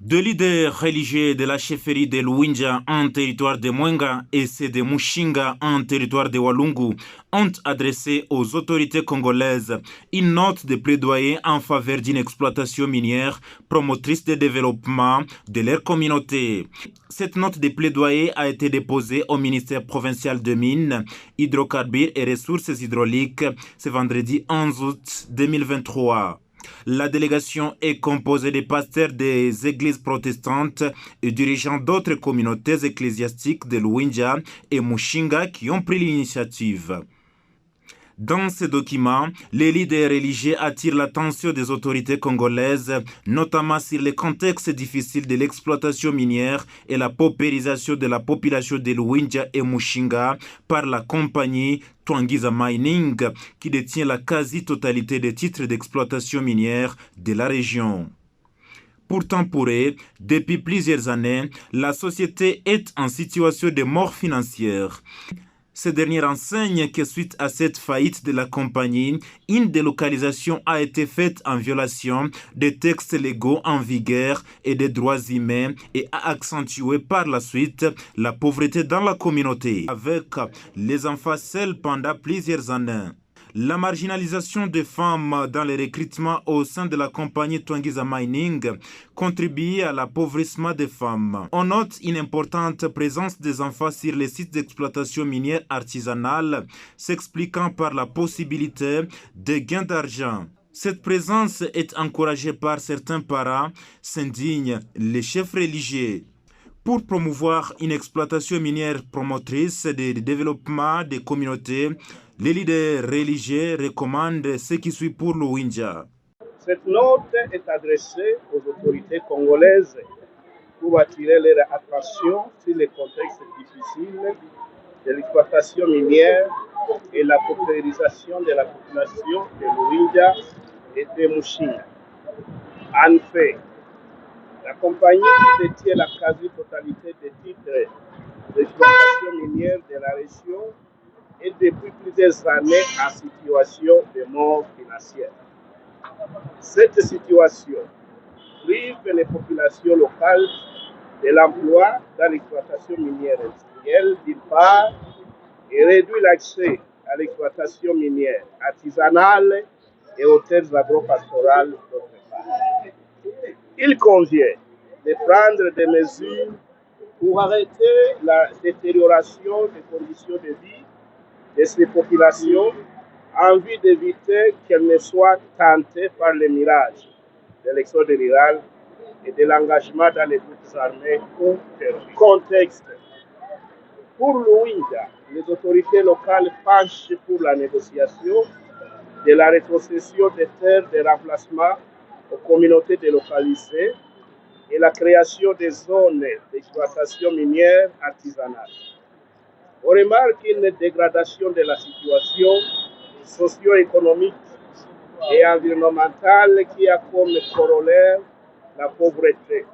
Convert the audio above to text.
Deux leaders religieux de la chefferie de Luinja en territoire de Mwenga et ceux de Mushinga en territoire de Walungu ont adressé aux autorités congolaises une note de plaidoyer en faveur d'une exploitation minière promotrice de développement de leur communauté. Cette note de plaidoyer a été déposée au ministère provincial de Mines, Hydrocarbures et Ressources hydrauliques ce vendredi 11 août 2023. La délégation est composée des pasteurs des églises protestantes et dirigeants d'autres communautés ecclésiastiques de Luinja et Mushinga qui ont pris l'initiative. Dans ce document, les leaders religieux attirent l'attention des autorités congolaises, notamment sur le contexte difficile de l'exploitation minière et la paupérisation de la population de Luinja et Mushinga par la compagnie Twangiza Mining, qui détient la quasi-totalité des titres d'exploitation minière de la région. Pourtant pour eux, depuis plusieurs années, la société est en situation de mort financière. Ces dernières enseignent que suite à cette faillite de la compagnie, une délocalisation a été faite en violation des textes légaux en vigueur et des droits humains et a accentué par la suite la pauvreté dans la communauté, avec les enfants seuls pendant plusieurs années. La marginalisation des femmes dans les recrutements au sein de la compagnie Twangiza Mining contribue à l'appauvrissement des femmes. On note une importante présence des enfants sur les sites d'exploitation minière artisanale, s'expliquant par la possibilité de gains d'argent. Cette présence est encouragée par certains parents, s'indignent les chefs religieux. Pour promouvoir une exploitation minière promotrice de développement des communautés, les leaders religieux recommandent ce qui suit pour Luinja. Cette note est adressée aux autorités congolaises pour attirer leur attention sur les contextes difficiles de l'exploitation minière et la paupérisation de la population de Luinja et de Mushinga. En fait, la compagnie qui détient la quasi-totalité des titres d'exploitation minière de la région est depuis plusieurs années en situation de mort financière. Cette situation prive les populations locales de l'emploi dans l'exploitation minière industrielle d'une part et réduit l'accès à l'exploitation minière artisanale et aux terres agro-pastorales d'autre part. Il convient de prendre des mesures pour arrêter la détérioration des conditions de vie de ces populations en vue d'éviter qu'elles ne soient tentées par les mirages de l'exode rural et de l'engagement dans les groupes armés ou terroristes. Contexte. Pour Luinja, les autorités locales penchent pour la négociation de la rétrocession des terres de remplacement aux communautés délocalisées et la création des zones d'exploitation minière artisanale. On remarque une dégradation de la situation socio-économique et environnementale qui a comme corollaire la pauvreté.